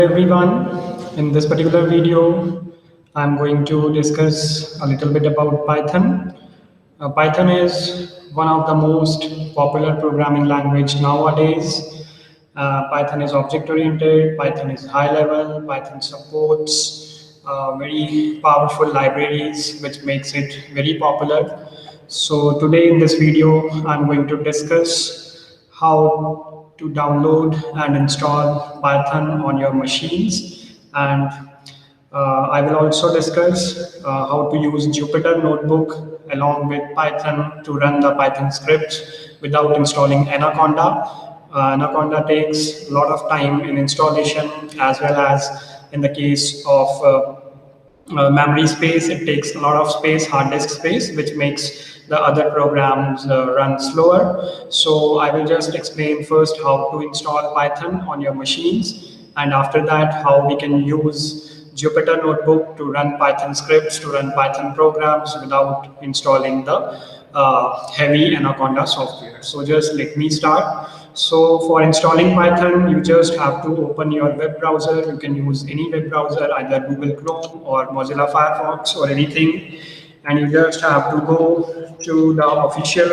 Everyone, in this particular video, I'm going to discuss a little bit about Python. Python is one of the most popular programming language nowadays. Python is object-oriented, Python is high-level, Python supports very powerful libraries, which makes it very popular. So today in this video, I'm going to discuss how to download and install Python on your machines, and I will also discuss how to use Jupyter Notebook along with Python to run the Python scripts without installing Anaconda. Anaconda takes a lot of time in installation, as well as in the case of memory space, it takes a lot of space, hard disk space, which makes the other programs run slower. So I will just explain first how to install Python on your machines, and after that how we can use Jupyter Notebook to run Python scripts, to run Python programs without installing the heavy Anaconda software. So just let me start. So for installing Python, you just have to open your web browser. You can use any web browser, either Google Chrome or Mozilla Firefox or anything. And you just have to go to the official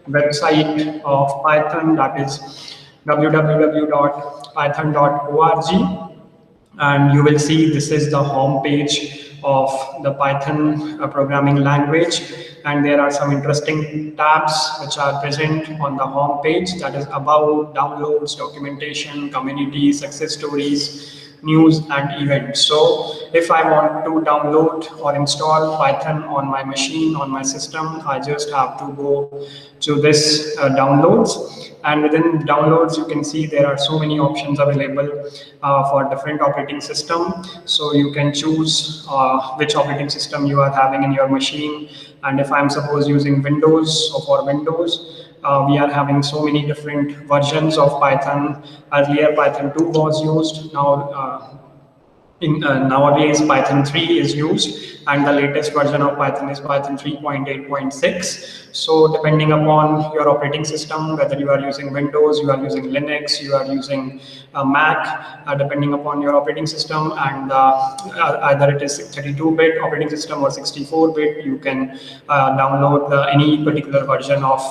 website of Python, that is www.python.org. And you will see this is the home page of the Python programming language, and there are some interesting tabs which are present on the home page, that is about, downloads, documentation, community, success stories, news and events. So if I want to download or install Python on my machine, on my system, I just have to go to this downloads, and within downloads you can see there are so many options available for different operating system. So you can choose which operating system you are having in your machine, and if I'm suppose using Windows, so for Windows we are having so many different versions of Python. Earlier Python 2 was used, now nowadays Python 3 is used, and the latest version of Python is Python 3.8.6. So depending upon your operating system, whether you are using Windows, you are using Linux, you are using Mac, depending upon your operating system, and either it is 32-bit operating system or 64-bit, you can download any particular version of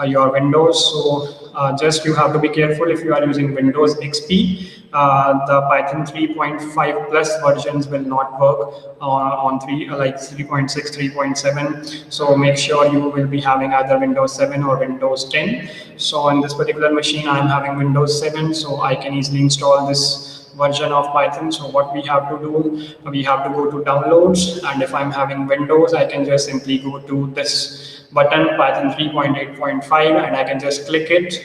your Windows. So just you have to be careful if you are using Windows XP. The Python 3.5 plus versions will not work on 3.6, 3.7. So make sure you will be having either Windows 7 or Windows 10. So on this particular machine, I'm having Windows 7, so I can easily install this version of Python. So what we have to do, we have to go to downloads, and if I'm having Windows, I can just simply go to this button, Python 3.8.5, and I can just click it,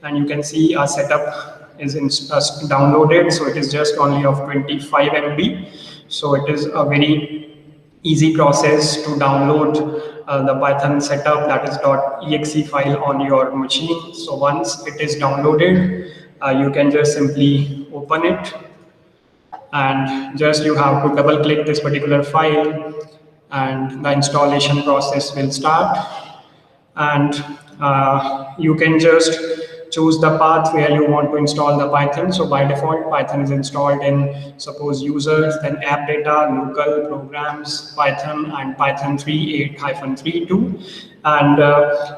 and you can see our setup is downloaded. So it is just only of 25 MB. So it is a very easy process to download the Python setup, that is .exe file on your machine. So once it is downloaded, you can just simply open it, and just you have to double click this particular file, and the installation process will start. And you can just choose the path where you want to install the Python. So by default, Python is installed in, suppose, users, then app data, local, programs, Python, and Python 3.8-3.2. And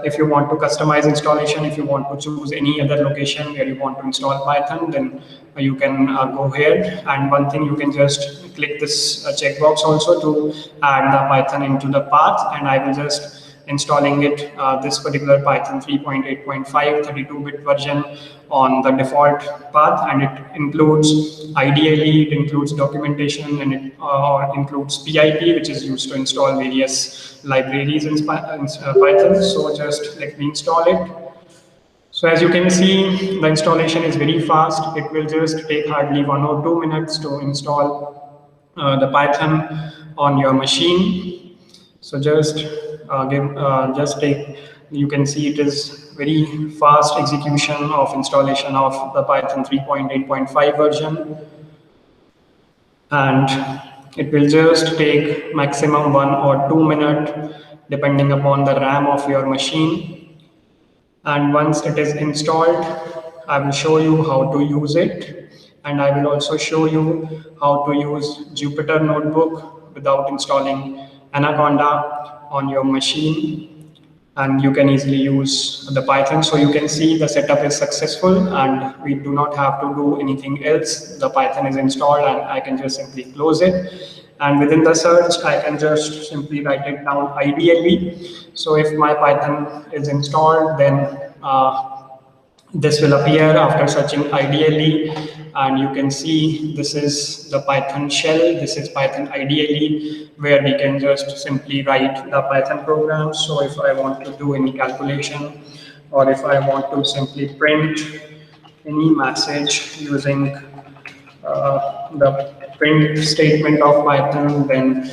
if you want to customize installation, if you want to choose any other location where you want to install Python, then you can go ahead. And one thing, you can just click this checkbox also to add the Python into the path, and I will just installing it, this particular Python 3.8.5 32-bit version on the default path, and it includes, ideally it includes documentation, and it includes PIP, which is used to install various libraries in Python. So just let me install it. So as you can see, the installation is very fast. It will just take hardly 1 or 2 minutes to install the Python on your machine. So just take, you can see it is very fast execution of installation of the Python 3.8.5 version, and it will just take maximum 1 or 2 minutes depending upon the RAM of your machine. And once it is installed, I will show you how to use it. And I will also show you how to use Jupyter Notebook without installing Anaconda on your machine, and you can easily use the Python. So you can see the setup is successful and we do not have to do anything else. The Python is installed and I can just simply close it. And within the search, I can just simply write it down ideally. So if my Python is installed, then this will appear after searching ideally, and you can see this is the Python shell, this is Python ideally, where we can just simply write the Python program. So if I want to do any calculation, or if I want to simply print any message using the print statement of Python, then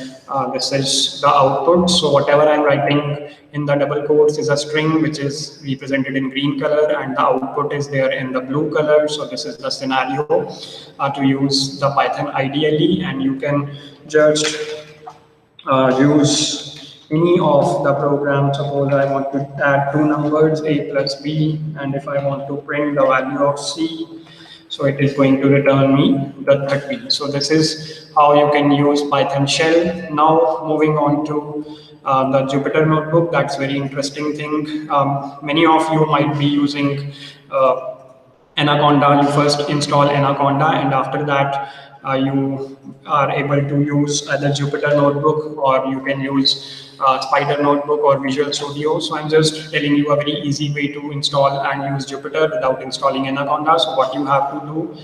this is the output. So whatever I'm writing in the double quotes is a string which is represented in green color, and the output is there in the blue color. So this is the scenario to use the Python ideally, and you can just use any of the program. Suppose I want to add two numbers, a plus b, and if I want to print the value of c, so it is going to return me the 30. So this is how you can use Python shell. Now moving on to the Jupyter Notebook, that's very interesting thing. Many of you might be using Anaconda. You first install Anaconda, and after that you are able to use either Jupyter Notebook, or you can use Spider Notebook or Visual Studio. So I'm just telling you a very easy way to install and use Jupyter without installing Anaconda. So what you have to do,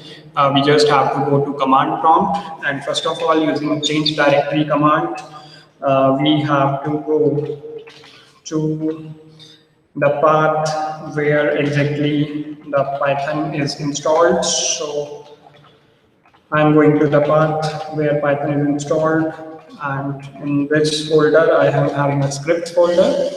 we just have to go to command prompt, and first of all, using change directory command, we have to go to the path where exactly the Python is installed. So I'm going to the path where Python is installed, and in this folder I am having a scripts folder.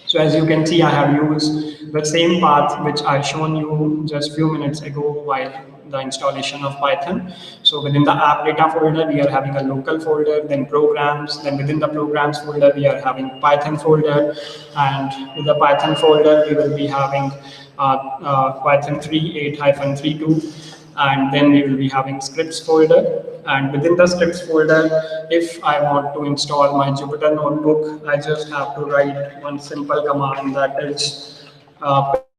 So as you can see, I have used the same path which I shown you just few minutes ago while the installation of Python. So within the app data folder, we are having a local folder, then programs, then within the programs folder, we are having Python folder, and with the Python folder, we will be having Python 3.8-32, and then we will be having scripts folder. And within the scripts folder, if I want to install my Jupyter Notebook, I just have to write one simple command, that is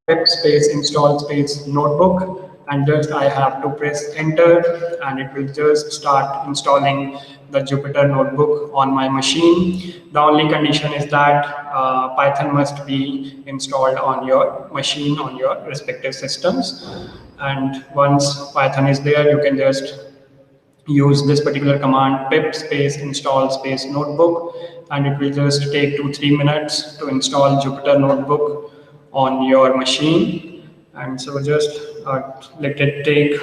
pip space install space notebook, and just I have to press enter, and it will just start installing the Jupyter Notebook on my machine. The only condition is that Python must be installed on your machine, on your respective systems. And once Python is there, you can just use this particular command, pip space install space notebook, and it will just take 2-3 minutes to install Jupyter Notebook on your machine. And so just let it take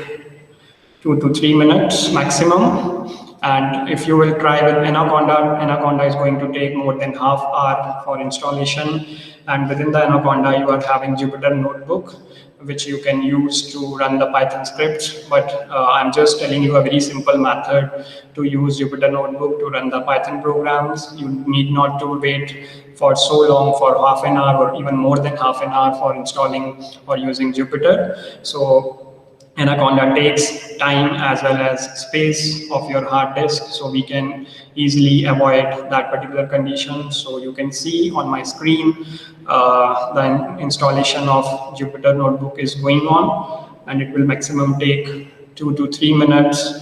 2 to 3 minutes maximum. And if you will try with Anaconda is going to take more than half hour for installation. And within the Anaconda, you are having Jupyter Notebook, which you can use to run the Python scripts. But I'm just telling you a very simple method to use Jupyter Notebook to run the Python programs. You need not to wait for so long, for half an hour or even more than half an hour for installing or using Jupyter. So Anaconda takes time as well as space of your hard disk, so we can easily avoid that particular condition. So you can see on my screen the installation of Jupyter Notebook is going on, and it will maximum take 2 to 3 minutes,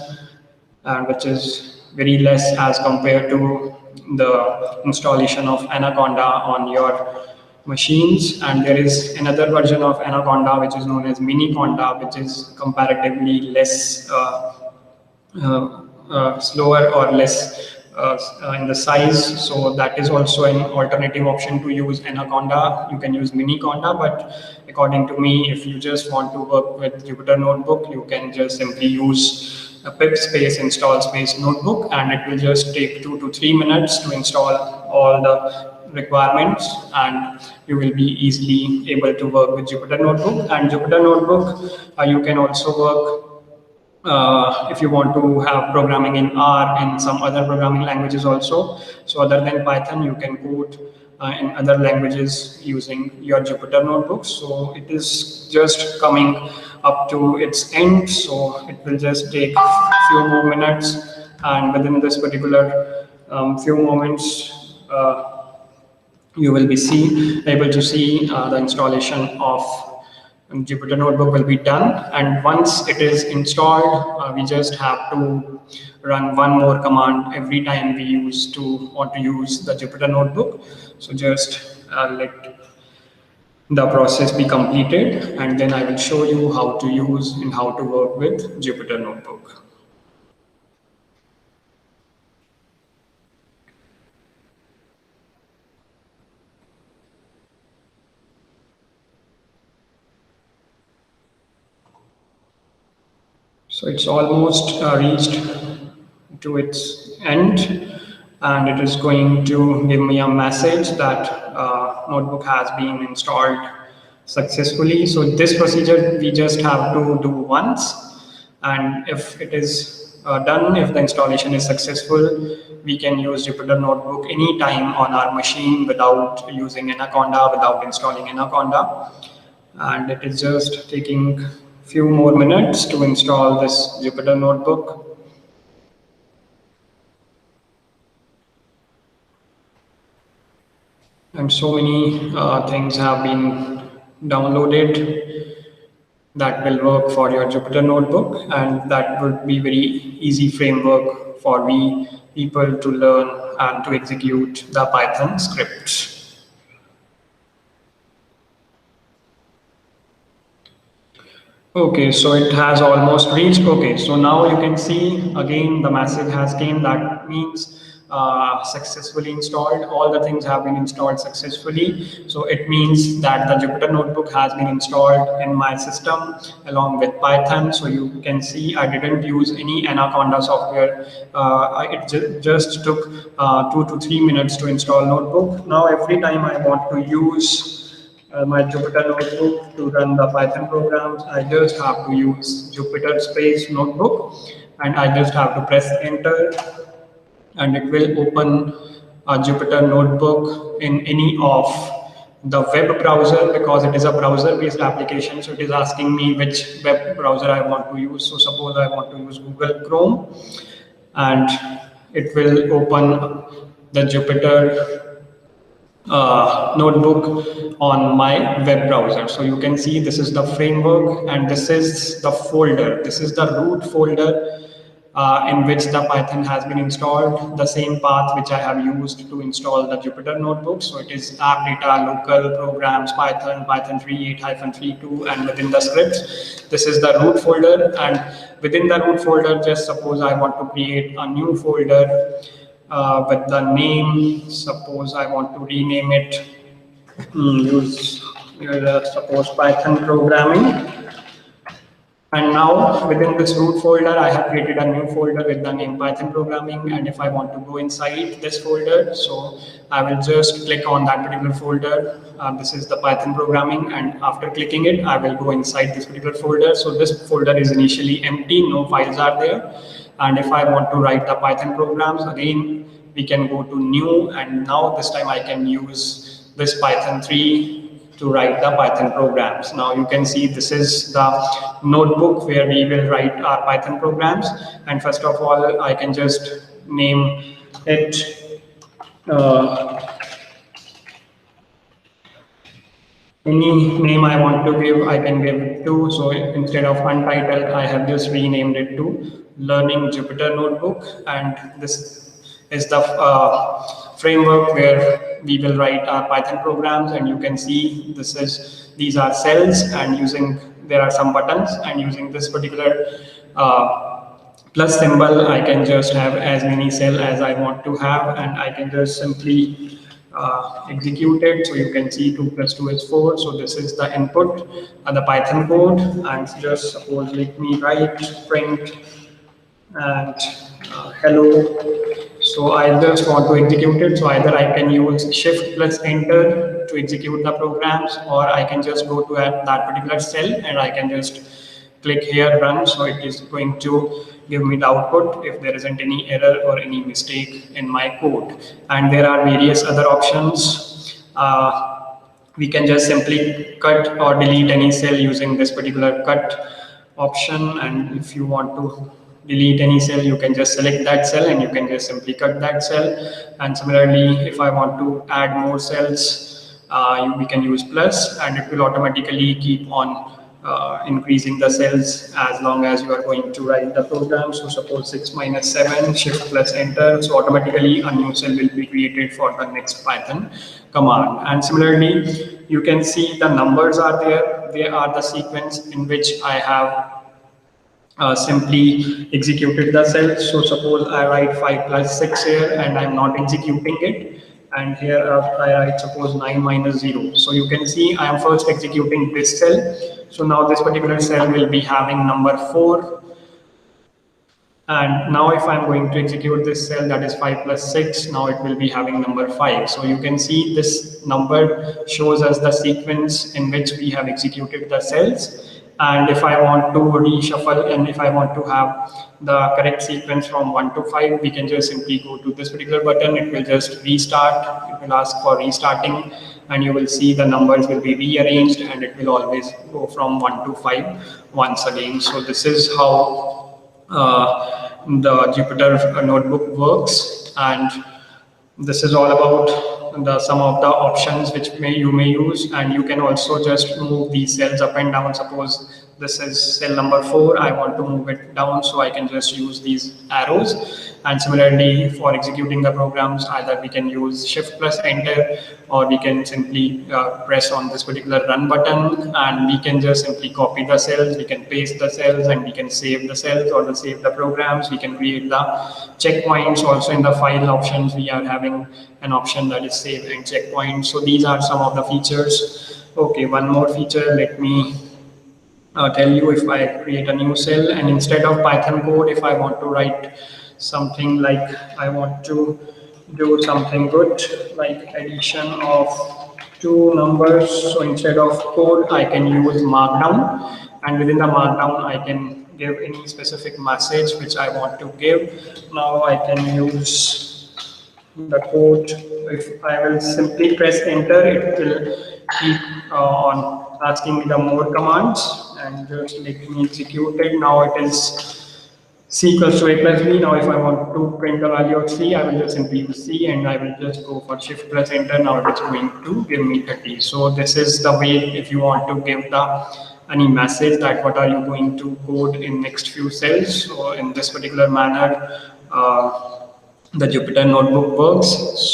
which is very less as compared to the installation of Anaconda on your machines. And there is another version of Anaconda which is known as Miniconda, which is comparatively less slower or less in the size. So that is also an alternative option to use Anaconda. You can use Miniconda, but according to me, if you just want to work with Jupyter Notebook, you can just simply use a pip space install space notebook, and it will just take 2 to 3 minutes to install all the requirements, and you will be easily able to work with Jupyter Notebook. And Jupyter Notebook, you can also work if you want to have programming in R and some other programming languages also. So other than Python, you can code in other languages using your Jupyter Notebook. So it is just coming up to its end. So it will just take few more minutes, and within this particular few moments, you will be able to see the installation of Jupyter Notebook will be done. And once it is installed, we just have to run one more command every time we want to use the Jupyter Notebook. So just let the process be completed, and then I will show you how to use and how to work with Jupyter Notebook. So it's almost reached to its end, and it is going to give me a message that notebook has been installed successfully. So this procedure we just have to do once, and if it is done, if the installation is successful, we can use Jupyter Notebook anytime on our machine without using Anaconda, without installing Anaconda. And it is just taking few more minutes to install this Jupyter Notebook. And so many things have been downloaded that will work for your Jupyter Notebook, and that would be very easy framework for people to learn and to execute the Python scripts. Okay, so it has almost reached. Okay, so now you can see again the message has came. That means successfully installed. All the things have been installed successfully. So it means that the Jupyter Notebook has been installed in my system along with Python. So you can see I didn't use any Anaconda software. It just took 2 to 3 minutes to install Notebook. Now every time I want to use my Jupyter Notebook to run the Python programs, I just have to use Jupyter space notebook, and I just have to press enter, and it will open a Jupyter Notebook in any of the web browser, because it is a browser based application. So it is asking me which web browser I want to use. So suppose I want to use Google Chrome, and it will open the Jupyter notebook on my web browser. So you can see this is the framework, and this is the folder. This is the root folder in which the Python has been installed, the same path which I have used to install the Jupyter Notebook. So it is app data, local programs, Python, Python 3.8-32, and within the scripts, this is the root folder. And within the root folder, just suppose I want to create a new folder with the name. Suppose I want to rename it, suppose Python programming. And now within this root folder, I have created a new folder with the name Python programming. And if I want to go inside this folder, so I will just click on that particular folder. This is the Python programming, and after clicking it, I will go inside this particular folder. So this folder is initially empty, no files are there. And if I want to write the Python programs, again, we can go to new, and now this time I can use this Python 3 to write the Python programs. Now you can see this is the notebook where we will write our Python programs. And first of all, I can just name it any name I want to give, I can give it to. So instead of untitled, I have just renamed it to Learning Jupyter Notebook. And this is the framework where we will write our Python programs. And you can see these are cells, and there are some buttons, and using this particular plus symbol, I can just have as many cells as I want to have, and I can just simply execute it. So you can see 2 + 2 is 4. So this is the input and the Python code. And just suppose let me write print and hello. So I just want to execute it. So either I can use shift + enter to execute the programs, or I can just go to that particular cell and I can just click here run. So it is going to give me the output if there isn't any error or any mistake in my code. And there are various other options we can just simply cut or delete any cell using this particular cut option. And if you want to delete any cell, you can just select that cell and you can just simply cut that cell. And similarly, if I want to add more cells, we can use plus, and it will automatically keep on increasing the cells as long as you are going to write the program. So suppose 6 minus 7, shift plus enter, so automatically a new cell will be created for the next Python command. And similarly, you can see the numbers are there. They are the sequence in which I have simply executed the cell. So suppose I write 5 plus 6 here and I'm not executing it, and here I write suppose 9 minus 0. So you can see I am first executing this cell. So now this particular cell will be having number 4, and now if I'm going to execute this cell, that is 5 plus 6, now it will be having number 5. So you can see this number shows us the sequence in which we have executed the cells. And if I want to reshuffle and if I want to have the correct sequence from 1 to 5, we can just simply go to this particular button. It will just restart. It will ask for restarting, and you will see the numbers will be rearranged and it will always go from 1 to 5 once again. So this is how the Jupyter notebook works, and this is all about some of the options which you may use. And you can also just move these cells up and down. Suppose this is cell number 4, I want to move it down, so I can just use these arrows. And similarly, for executing the programs, either we can use shift plus enter, or we can simply press on this particular run button, and we can just simply copy the cells, we can paste the cells, and we can save the cells or save the programs. We can create the checkpoints. Also in the file options, we are having an option that is save and checkpoint. So these are some of the features. Okay, one more feature, let me tell you. If I create a new cell and instead of Python code, if I want to write something like I want to do something good like addition of 2 numbers, so instead of code I can use markdown, and within the markdown I can give any specific message which I want to give. Now I can use the code. If I will simply press enter, it will keep on asking me the more commands, and just let me execute it. Now it is C equals to A plus B. Now if I want to print the value of C, I will just simply use C and I will just go for shift plus enter. Now it is going to give me 30. So this is the way if you want to give any message that what are you going to code in next few cells. So in this particular manner, the Jupyter notebook works.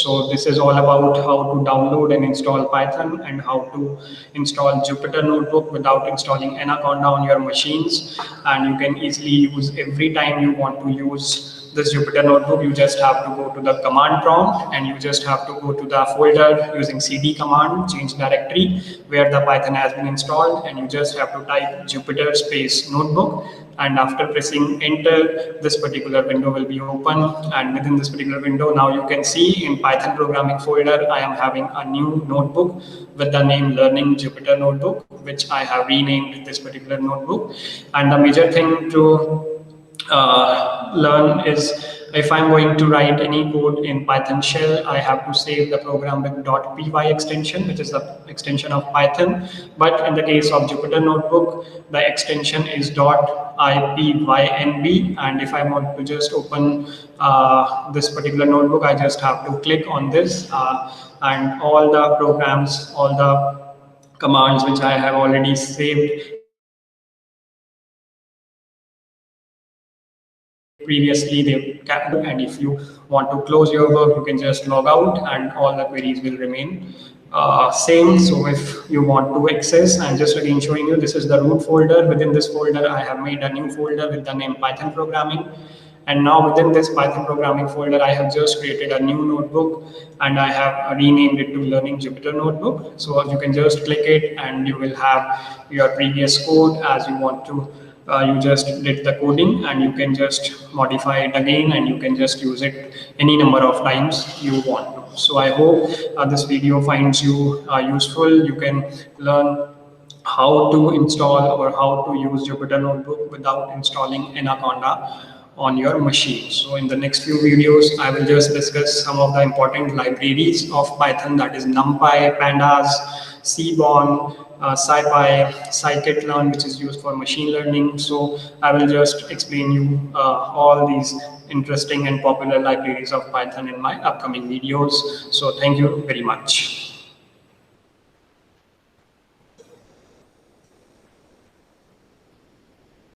So this is all about how to download and install Python and how to install Jupyter notebook without installing Anaconda on your machines. And you can easily use every time you want to use this Jupyter notebook. You just have to go to the command prompt and you just have to go to the folder using cd command, change directory where the Python has been installed, and you just have to type Jupyter space notebook. And after pressing enter, this particular window will be open, and within this particular window, now you can see in Python programming folder, I am having a new notebook with the name Learning Jupyter Notebook, which I have renamed this particular notebook. And the major thing to learn is if I'm going to write any code in Python shell, I have to save the program with .py extension, which is the extension of Python. But in the case of Jupyter Notebook, the extension is .ipynb. And if I want to just open this particular notebook, I just have to click on this and all the programs, all the commands which I have already saved previously, they can do. And if you want to close your work, you can just log out and all the queries will remain same. So if you want to access, I'm just again showing you, this is the root folder. Within this folder, I have made a new folder with the name Python programming. And now within this Python programming folder, I have just created a new notebook and I have renamed it to Learning Jupyter Notebook. So you can just click it and you will have your previous code as you want to. You just did the coding and you can just modify it again and you can just use it any number of times you want to. So I hope this video finds you useful. You can learn how to install or how to use Jupyter Notebook without installing Anaconda on your machine. So in the next few videos, I will just discuss some of the important libraries of Python, that is NumPy, Pandas, Seaborn, SciPy, scikit-learn, which is used for machine learning. So I will just explain you all these interesting and popular libraries of Python in my upcoming videos. So thank you very much.